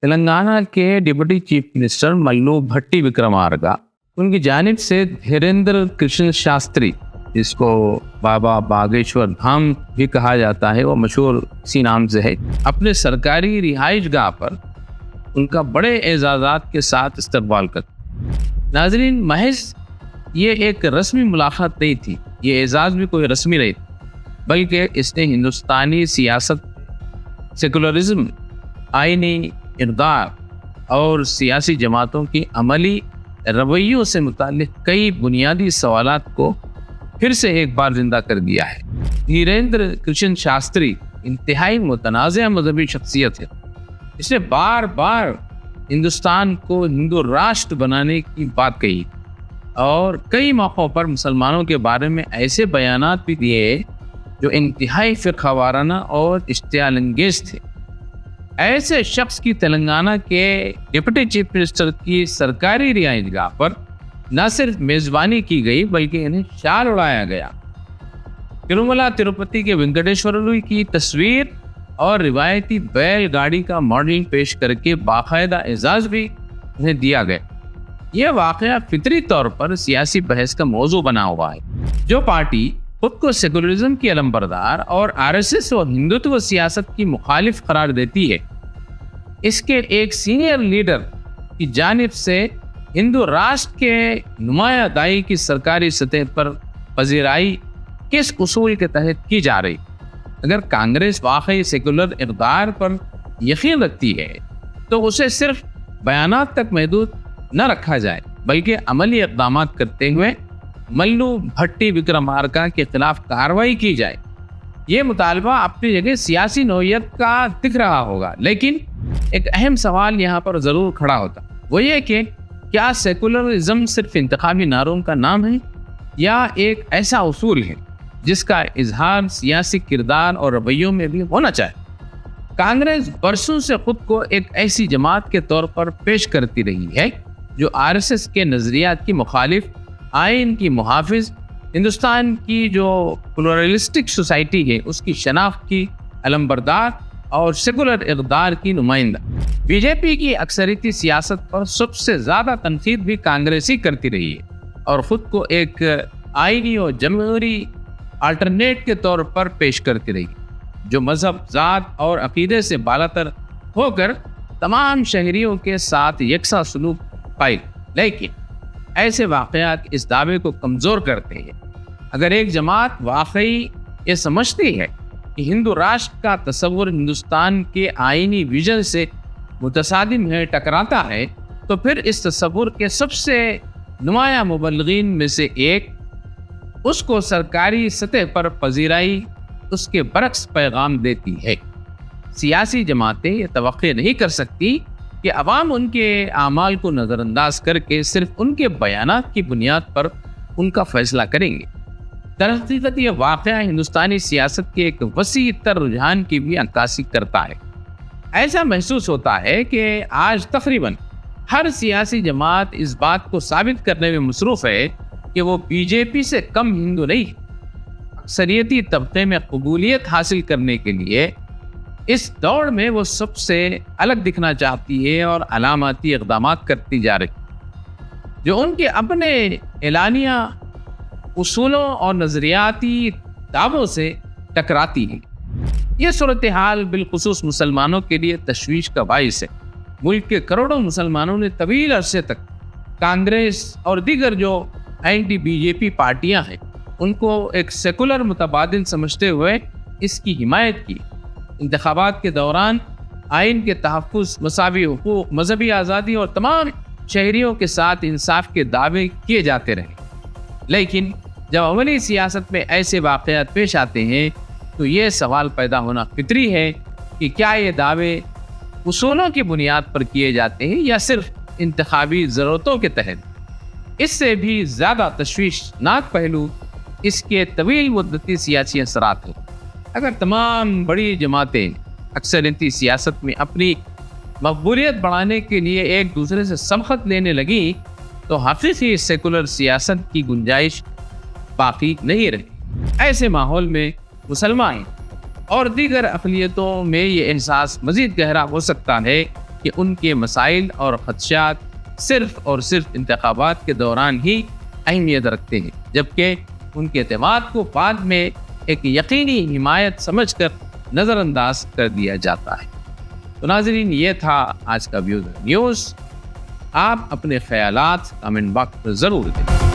तेलंगाना के deputy chief minister Mallu भट्टी विक्रमार्का उनकी जानिब से धीरेन्द्र कृष्ण शास्त्री, जिसको बाबा बागेश्वर धाम भी कहा जाता है, वो मशहूर इसी नाम से है, अपने सरकारी रिहाइश गाह पर उनका बड़े एजाज़ात के साथ इस्तकबाल कर। नाज़रीन, महज ये एक रस्मी मुलाकात नहीं थी, ये एजाज़ भी कोई रस्मी नहीं था, बल्कि इसने हिंदुस्तानी सियासत, सेकुलरिज्म, आइनी इक़दार और सियासी जमातों की अमली रवैयों से मुताल्लिक़ कई बुनियादी सवालात को फिर से एक बार जिंदा कर दिया है। धीरेन्द्र कृष्ण शास्त्री इंतहाई मुतनाज़ मजहबी शख्सियत है। इसने बार बार हिंदुस्तान को हिंदू राष्ट्र बनाने की बात कही और कई मौक़ों पर मुसलमानों के बारे में ऐसे बयानात भी दिए जो इंतहाई फ़िरक़ावाराना और इश्तियाल अंगेज़ थे। ऐसे शख्स की तेलंगाना के डिप्टी चीफ मिनिस्टर की सरकारी रिहाइशगाह पर न सिर्फ मेज़बानी की गई बल्कि इन्हें शाल उड़ाया गया। तिरुमला तिरुपति के वेंकटेश्वरलू की तस्वीर और रिवायती बैलगाड़ी का मॉडल पेश करके बाकायदा एजाज़ भी उन्हें दिया गया। यह वाक़या फितरी तौर पर सियासी बहस का मौजू बना हुआ है। जो पार्टी खुद को सेकुलरिज्म की अलमबरदार और आरएसएस और हिंदुत्व सियासत की मुखालिफ करार देती है, इसके एक सीनियर लीडर की जानिब से हिंदू राष्ट्र के नुमायादाई की सरकारी सतह पर पजीराई किस उसूल के तहत की जा रही? अगर कांग्रेस वाकई सेकुलर इक़दार पर यकीन रखती है तो उसे सिर्फ बयानात तक महदूद न रखा जाए, बल्कि अमली इक़दाम करते हुए मल्लू भट्टी विक्रमार्का के खिलाफ कार्रवाई की जाए। ये मुतालबा अपनी जगह सियासी नौयत का दिख रहा होगा, लेकिन एक अहम सवाल यहाँ पर ज़रूर खड़ा होता, वो ये कि क्या सेकुलरिज्म सिर्फ इंतखाबी नारों का नाम है या एक ऐसा उसूल है जिसका इजहार सियासी किरदार और रवैयों में भी होना चाहिए। कांग्रेस बरसों से खुद को एक ऐसी जमात के तौर पर पेश करती रही है जो आरएसएस के नज़रियात की मुखालिफ, आइन की मुहाफिज, हिंदुस्तान की जो प्लुरलिस्टिक सोसाइटी है उसकी शनाख्त की अलमबरदार और सेकुलर इक़दार की नुमाइंदा। बीजेपी की अक्सरियती सियासत पर सबसे ज़्यादा तनकीद भी कांग्रेस ही करती रही है और ख़ुद को एक आइनी और जमहूरी अल्टरनेट के तौर पर पेश करती रही, जो मज़हब, ज़ात और अक़ीदे से बालातर होकर तमाम शहरियों के साथ यकसा सलूक पाई। लेकिन ऐसे वाक़यात इस दावे को कमज़ोर करते हैं। अगर एक जमात वाकई ये समझती है कि हिंदू राष्ट्र का तस्वुर हिंदुस्तान के आइनी विजन से मुतसादिम है, टकराता है, तो फिर इस तस्वुर के सबसे नुमाया मुबल्लिगीन में से एक उसको सरकारी सतह पर पजीराई उसके बरक्स पैगाम देती है। सियासी जमातें ये तवक्को नहीं कर सकती कि अवाम उनके आमाल को नज़रअंदाज करके सिर्फ उनके बयानात की बुनियाद पर उनका फैसला करेंगे। दरहकीकत ये वाक़या हिंदुस्तानी सियासत के एक वसी तर रुझान की भी अक्कासी करता है। ऐसा महसूस होता है कि आज तकरीबन हर सियासी जमात इस बात को साबित करने में मसरूफ़ है कि वो बीजेपी से कम हिंदू नहीं। अक्सरियती तबके में कबूलियत हासिल करने के लिए इस दौड़ में वो सबसे अलग दिखना चाहती है और अलामती इक़दाम करती जा रही, जो उनके अपने एलानिया उसूलों और नज़रियाती दावों से टकराती है। ये सूरत हाल बिलखुसूस मुसलमानों के लिए तशवीश का बाइस है। मुल्क के करोड़ों मुसलमानों ने तवील अरसे तक कांग्रेस और दीगर जो एंटी बीजेपी पार्टियां हैं उनको एक सेकुलर मुतबादिल समझते हुए इसकी हिमायत की। इंतखाबात के दौरान आइन के तहफ़्फ़ुज़, मसावी हुकूक़, मजहबी आज़ादी और तमाम शहरियों के साथ इंसाफ के दावे किए जाते रहे, लेकिन जब अमली सियासत में ऐसे वाक़यात पेश आते हैं तो ये सवाल पैदा होना फितरी है कि क्या ये दावे उसूलों की बुनियाद पर किए जाते हैं या सिर्फ इंतखाबी ज़रूरतों के तहत। इससे भी ज़्यादा तशवीशनाक पहलू इसके तवील मुद्दती सियासी असरात हैं। अगर तमाम बड़ी जमातें अक्सरियती सियासत में अपनी मकबूलियत बढ़ाने के लिए एक दूसरे से सबक़त लेने लगी तो हकीकी सेकुलर सियासत की गुंजाइश बाकी नहीं रही। ऐसे माहौल में मुसलमान और दीगर अक़लियतों में ये एहसास मज़ीद गहरा हो सकता है کہ ان کے مسائل اور خدشات صرف اور صرف انتخابات کے دوران ہی اہمیت رکھتے ہیں، جبکہ ان کے اعتماد کو بعد میں ایک یقینی حمایت سمجھ کر نظر انداز کر دیا جاتا ہے۔ تو ناظرین، یہ تھا آج کا ویوز نیوز۔ آپ اپنے خیالات کامنٹ باکس میں ضرور دیں۔